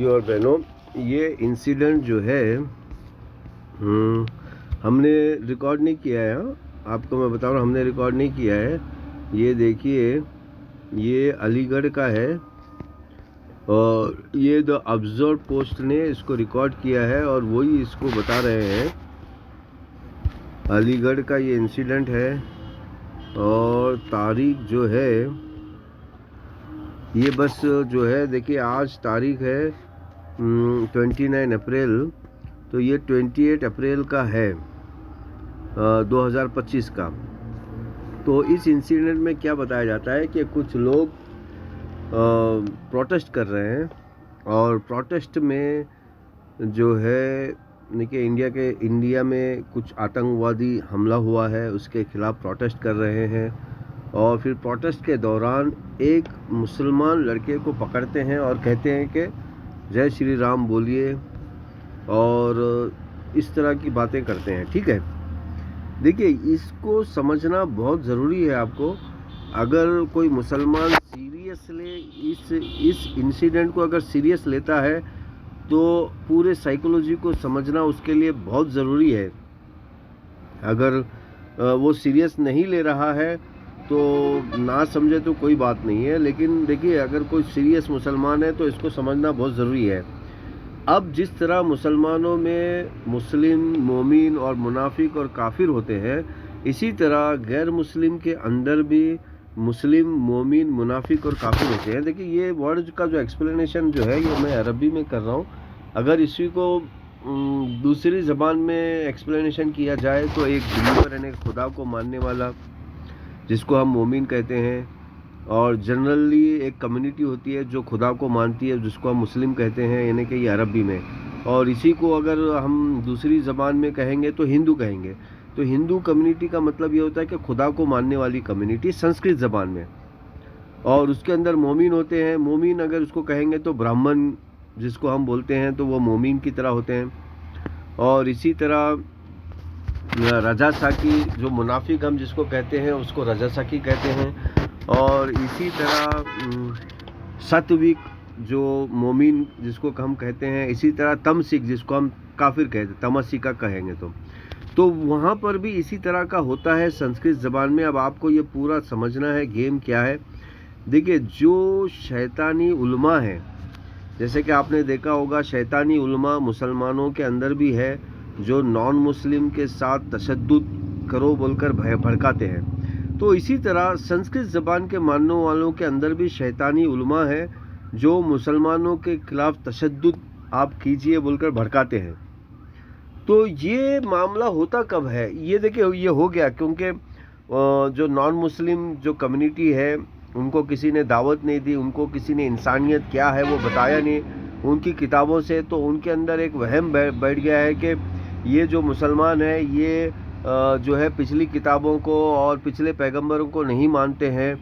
और बहनों, ये इंसिडेंट जो है हमने रिकॉर्ड नहीं किया है। आपको मैं बता रहा हूँ, हमने रिकॉर्ड नहीं किया है। ये देखिए, ये अलीगढ़ का है और ये द ऑब्जर्वर पोस्ट ने इसको रिकॉर्ड किया है और वही इसको बता रहे हैं। अलीगढ़ का ये इंसिडेंट है और तारीख जो है ये बस जो है, देखिए आज तारीख है 29 अप्रैल, तो ये 28 अप्रैल का है 2025 का। तो इस इंसिडेंट में क्या बताया जाता है कि कुछ लोग प्रोटेस्ट कर रहे हैं और प्रोटेस्ट में जो है, देखिए इंडिया में कुछ आतंकवादी हमला हुआ है, उसके खिलाफ प्रोटेस्ट कर रहे हैं। और फिर प्रोटेस्ट के दौरान एक मुसलमान लड़के को पकड़ते हैं और कहते हैं कि जय श्री राम बोलिए और इस तरह की बातें करते हैं। ठीक है, देखिए इसको समझना बहुत ज़रूरी है आपको। अगर कोई मुसलमान सीरियसली इस इंसिडेंट को अगर सीरियस लेता है तो पूरे साइकोलॉजी को समझना उसके लिए बहुत ज़रूरी है। अगर वो सीरियस नहीं ले रहा है तो ना समझे तो कोई बात नहीं है, लेकिन देखिए अगर कोई सीरियस मुसलमान है तो इसको समझना बहुत ज़रूरी है। अब जिस तरह मुसलमानों में मुस्लिम, मोमिन और मुनाफिक और काफिर होते हैं, इसी तरह गैर मुस्लिम के अंदर भी मुस्लिम, मोमिन, मुनाफिक और काफिर होते हैं। देखिए ये वर्ड का जो एक्सप्लेनेशन जो है ये मैं अरबी में कर रहा हूँ। अगर इसी को दूसरी ज़बान में एक्सप्लेनेशन किया जाए तो एक बिलीवर यानी खुदा को मानने वाला, जिसको हम मोमिन कहते हैं, और जनरली एक कम्युनिटी होती है जो खुदा को मानती है, जिसको हम मुस्लिम कहते हैं, यानी कि ये अरबी में। और इसी को अगर हम दूसरी ज़बान में कहेंगे तो हिंदू कहेंगे। तो हिंदू कम्युनिटी का मतलब ये होता है कि खुदा को मानने वाली कम्युनिटी संस्कृत ज़बान में। और उसके अंदर मोमिन होते हैं। मोमिन अगर उसको कहेंगे तो ब्राह्मण जिसको हम बोलते हैं तो वो मोमिन की तरह होते हैं। और इसी तरह रजा साकी, जो मुनाफिक हम जिसको कहते हैं उसको रजा साकी कहते हैं। और इसी तरह सत्विक जो मोमिन जिसको हम कहते हैं, इसी तरह तमसिक जिसको हम काफिर कहते हैं, तमसिका कहेंगे तो वहाँ पर भी इसी तरह का होता है संस्कृत ज़बान में। अब आपको ये पूरा समझना है गेम क्या है। देखिए जो शैतानी उलमा है, जैसे कि आपने देखा होगा शैतानी उलमा मुसलमानों के अंदर भी है जो नॉन मुस्लिम के साथ तशद्दुद करो बोलकर भड़काते हैं। तो इसी तरह संस्कृत ज़बान के मानने वालों के अंदर भी शैतानी उलमा है जो मुसलमानों के खिलाफ तशद्दुद आप कीजिए बोलकर भड़काते हैं। तो ये मामला होता कब है? ये देखिए ये हो गया क्योंकि जो नॉन मुस्लिम जो कम्युनिटी है उनको किसी ने दावत नहीं दी, उनको किसी ने इंसानियत क्या है वो बताया नहीं उनकी किताबों से। तो उनके अंदर एक वहम बैठ गया है कि ये जो मुसलमान है ये जो है पिछली किताबों को और पिछले पैगंबरों को नहीं मानते हैं।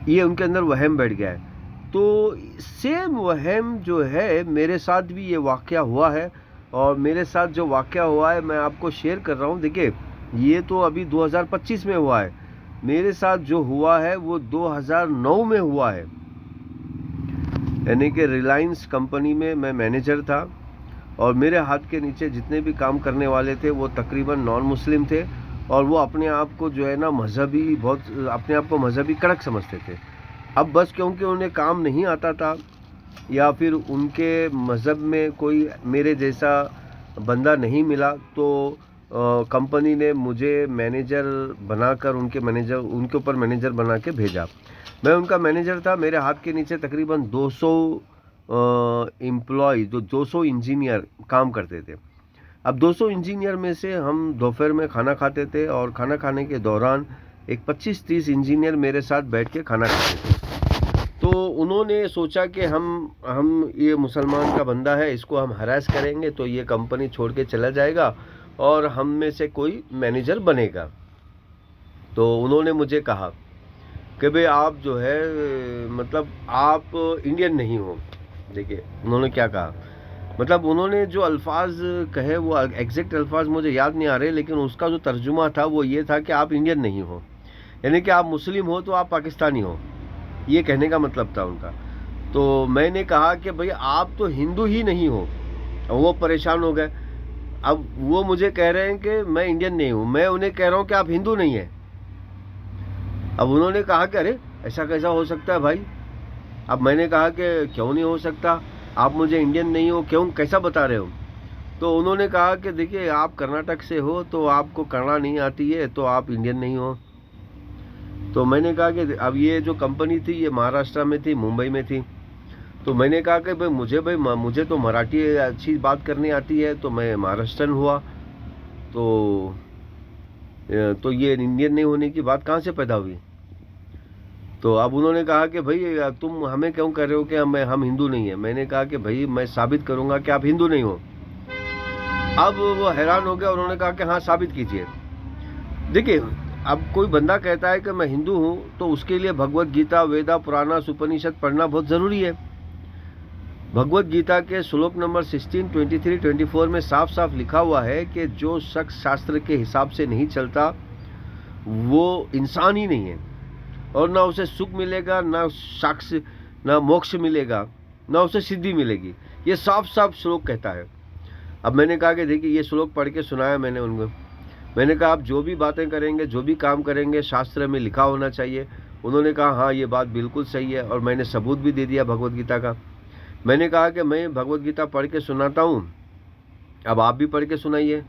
ये उनके अंदर वहम बैठ गया है। तो सेम वहम जो है मेरे साथ भी ये वाक़या हुआ है और मेरे साथ जो वाक़या हुआ है मैं आपको शेयर कर रहा हूँ। देखिए ये तो अभी 2025 में हुआ है, मेरे साथ जो हुआ है वो 2009 में हुआ है। यानी कि रिलायंस कंपनी में मैं मैनेजर था और मेरे हाथ के नीचे जितने भी काम करने वाले थे वो तकरीबन नॉन मुस्लिम थे और वो अपने आप को जो है ना मजहबी, बहुत अपने आप को मजहबी कड़क समझते थे। अब बस क्योंकि उन्हें काम नहीं आता था या फिर उनके मज़हब में कोई मेरे जैसा बंदा नहीं मिला तो कंपनी ने मुझे मैनेजर बनाकर उनके ऊपर मैनेजर बना के भेजा। मैं उनका मैनेजर था। मेरे हाथ के नीचे तकरीबन 200 एम्प्लॉय, जो 200 इंजीनियर काम करते थे। अब 200 इंजीनियर में से हम दोपहर में खाना खाते थे और खाना खाने के दौरान एक 25-30 इंजीनियर मेरे साथ बैठ के खाना खाते थे। तो उन्होंने सोचा कि हम ये मुसलमान का बंदा है, इसको हम हरास करेंगे तो ये कंपनी छोड़ के चला जाएगा और हम में से कोई मैनेजर बनेगा। तो उन्होंने मुझे कहा कि भाई आप जो है मतलब आप इंडियन नहीं हो। देखिए उन्होंने क्या कहा, मतलब उन्होंने जो अल्फाज कहे वो एग्जैक्ट अल्फाज मुझे याद नहीं आ रहे, लेकिन उसका जो तर्जुमा था वो ये था कि आप इंडियन नहीं हो, यानी कि आप मुस्लिम हो तो आप पाकिस्तानी हो, ये कहने का मतलब था उनका। तो मैंने कहा कि भाई आप तो हिंदू ही नहीं हो। वो परेशान हो गए। अब वो मुझे कह रहे हैं कि मैं इंडियन नहीं हूँ, मैं उन्हें कह रहा हूँ कि आप हिंदू नहीं हैं। अब उन्होंने कहा कि अरे ऐसा कैसा हो सकता है भाई। अब मैंने कहा कि क्यों नहीं हो सकता, आप मुझे इंडियन नहीं हो क्यों कैसा बता रहे हो। तो उन्होंने कहा कि देखिए आप कर्नाटक से हो तो आपको कन्नड़ा नहीं आती है तो आप इंडियन नहीं हो। तो मैंने कहा कि अब ये जो कंपनी थी ये महाराष्ट्र में थी, मुंबई में थी। तो मैंने कहा कि भाई मुझे तो मराठी अच्छी बात करनी आती है तो मैं महाराष्ट्रन हुआ। तो तो ये इंडियन नहीं होने की बात कहाँ से पैदा हुई। तो अब उन्होंने कहा कि भाई तुम हमें क्यों कह रहे हो कि हम हिंदू नहीं है। मैंने कहा कि भाई मैं साबित करूंगा कि आप हिंदू नहीं हो। अब वो हैरान हो गया, उन्होंने कहा कि हाँ साबित कीजिए। देखिए अब कोई बंदा कहता है कि मैं हिंदू हूँ तो उसके लिए भगवत गीता, वेदा, पुराना, उपनिषद पढ़ना बहुत ज़रूरी है। भगवत गीता के श्लोक नंबर 16, 23, 24 में साफ साफ लिखा हुआ है कि जो शख्स शास्त्र के हिसाब से नहीं चलता वो इंसान ही नहीं है, और ना उसे सुख मिलेगा, ना साक्ष, ना मोक्ष मिलेगा, ना उसे सिद्धि मिलेगी। ये साफ साफ श्लोक कहता है। अब मैंने कहा कि देखिए ये श्लोक पढ़ के सुनाया मैंने उनको। मैंने कहा आप जो भी बातें करेंगे, जो भी काम करेंगे, शास्त्र में लिखा होना चाहिए। उन्होंने कहा हाँ ये बात बिल्कुल सही है, और मैंने सबूत भी दे दिया भगवत गीता का। मैंने कहा कि मैं भगवत गीता पढ़ के सुनाता हूँ, अब आप भी पढ़ के सुनाइए।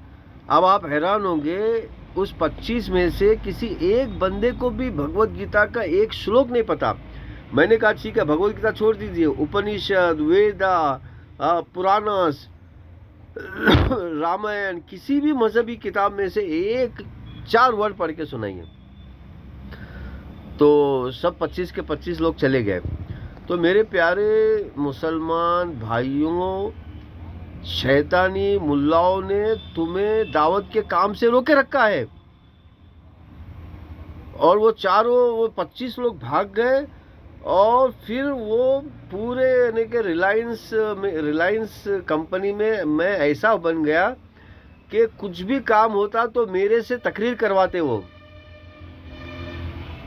अब आप हैरान होंगे, उस 25 में से किसी एक बंदे को भी भगवत गीता का एक श्लोक नहीं पता। मैंने कहा ठीक है भगवत गीता छोड़ दीजिए, उपनिषद, वेदा, पुराणास, रामायण, किसी भी मजहबी किताब में से एक 4 वर्ड पढ़ के सुनाइए। तो सब 25 के 25 लोग चले गए। तो मेरे प्यारे मुसलमान भाइयों, शैतानी मुल्लाओं ने तुम्हें दावत के काम से रोके रखा है। और वो 25 लोग भाग गए, और फिर वो पूरे यानी कि रिलायंस कंपनी में मैं ऐसा बन गया कि कुछ भी काम होता तो मेरे से तकरीर करवाते। वो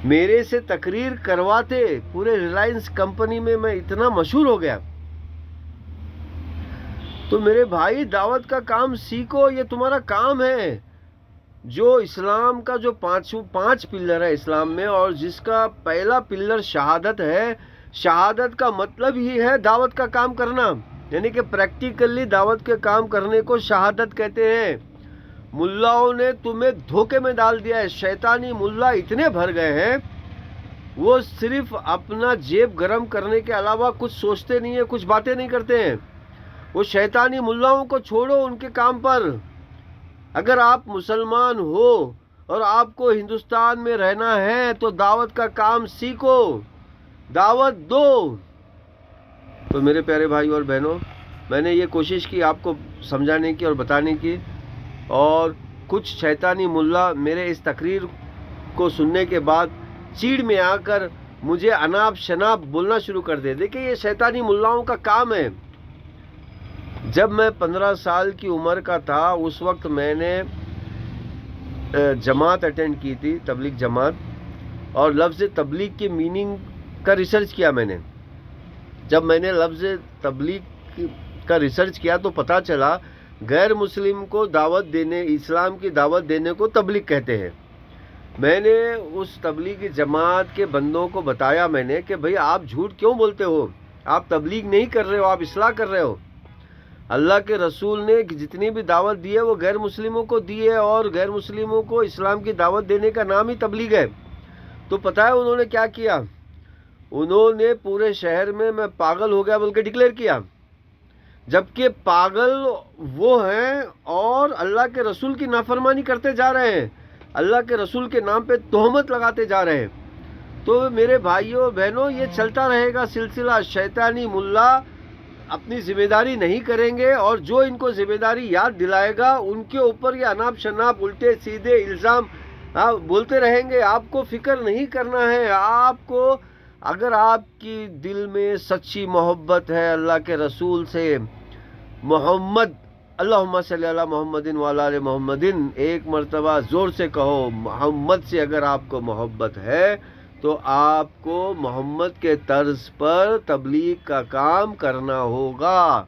मेरे से तकरीर करवाते, पूरे रिलायंस कंपनी में मैं इतना मशहूर हो गया। तो मेरे भाई दावत का काम सीखो, ये तुम्हारा काम है। जो इस्लाम का जो 5 पिलर है इस्लाम में, और जिसका पहला पिलर शहादत है। शहादत का मतलब ही है दावत का काम करना, यानी कि प्रैक्टिकली दावत के काम करने को शहादत कहते हैं। मुल्लाओं ने तुम्हें धोखे में डाल दिया है। शैतानी मुल्ला इतने भर गए हैं, वो सिर्फ अपना जेब गरम करने के अलावा कुछ सोचते नहीं है, कुछ बातें नहीं करते हैं। वो शैतानी मुल्लाओं को छोड़ो उनके काम पर। अगर आप मुसलमान हो और आपको हिंदुस्तान में रहना है तो दावत का काम सीखो, दावत दो। तो मेरे प्यारे भाई और बहनों, मैंने ये कोशिश की आपको समझाने की और बताने की, और कुछ शैतानी मुल्ला मेरे इस तकरीर को सुनने के बाद चीड़ में आकर मुझे अनाप शनाप बोलना शुरू कर दे। देखिए ये शैतानी मुल्लाओं का काम है। जब मैं 15 साल की उम्र का था उस वक्त मैंने जमात अटेंड की थी, तबलीग जमात, और लफ्ज़ तबलीग के मीनिंग का रिसर्च किया मैंने। जब मैंने लफ्ज़ तबलीग का रिसर्च किया तो पता चला गैर मुस्लिम को दावत देने, इस्लाम की दावत देने को तबलीग कहते हैं। मैंने उस तबलीगी जमात के बंदों को बताया मैंने कि भाई आप झूठ क्यों बोलते हो, आप तबलीग नहीं कर रहे हो, आप इस्लाह कर रहे हो। अल्लाह के रसूल ने जितनी भी दावत दी है वो गैर मुस्लिमों को दी है, और गैर मुस्लिमों को इस्लाम की दावत देने का नाम ही तबलीग है। तो पता है उन्होंने क्या किया, उन्होंने पूरे शहर में मैं पागल हो गया बोल के डिक्लेयर किया। जबकि पागल वो हैं और अल्लाह के रसूल की नाफरमानी करते जा रहे हैं, अल्लाह के रसूल के नाम पे तोहमत लगाते जा रहे हैं। तो मेरे भाइयों बहनों, ये चलता रहेगा सिलसिला। शैतानी मुल्ला अपनी जिम्मेदारी नहीं करेंगे, और जो इनको जिम्मेदारी याद दिलाएगा उनके ऊपर ये अनाप शनाप उल्टे सीधे इल्ज़ाम बोलते रहेंगे। आपको फिक्र नहीं करना है। आपको अगर आपकी दिल में सच्ची मोहब्बत है अल्लाह के रसूल से, मोहम्मद, अल्लाहुम्मा सल्ली अला मोहम्मदिन व अला आलि मोहम्मदिन, एक मर्तबा ज़ोर से कहो, मोहम्मद से अगर आपको मोहब्बत है तो आपको मोहम्मद के तर्ज पर तबलीग का काम करना होगा।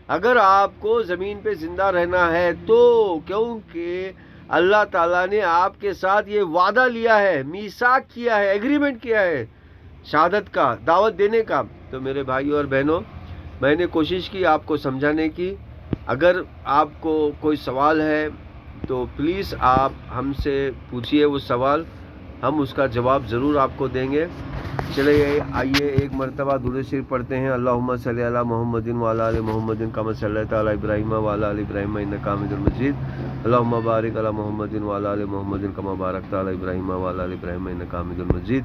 अगर आपको ज़मीन पे ज़िंदा रहना है तो, क्योंकि अल्लाह ताला ने आपके साथ ये वादा लिया है, मीसाक किया है, एग्रीमेंट किया है शहादत का, दावत देने का। तो मेरे भाइयों और बहनों, मैंने कोशिश की आपको समझाने की। अगर आपको कोई सवाल है तो प्लीज़ आप हमसे पूछिए वो सवाल, हम उसका जवाब ज़रूर आपको देंगे। चलिए आइए एक मरतबा दुरूद शरीफ पढ़ते हैं। अल्लाहुम्मा सल्ली अला मुहम्मदिन व अला आलि मुहम्मदिन कमा सल्लैता अला इब्राहीम व अला आलि इब्राहीम इन्नका हमीदुम मजीद। अल्लाहुम्मा बारिक अला मुहम्मदिन व अला आलि मुहम्मदिन कमा बारकता अला इब्राहीम व अला आलि इब्राहीम इन्नका हमीदुम मजीद।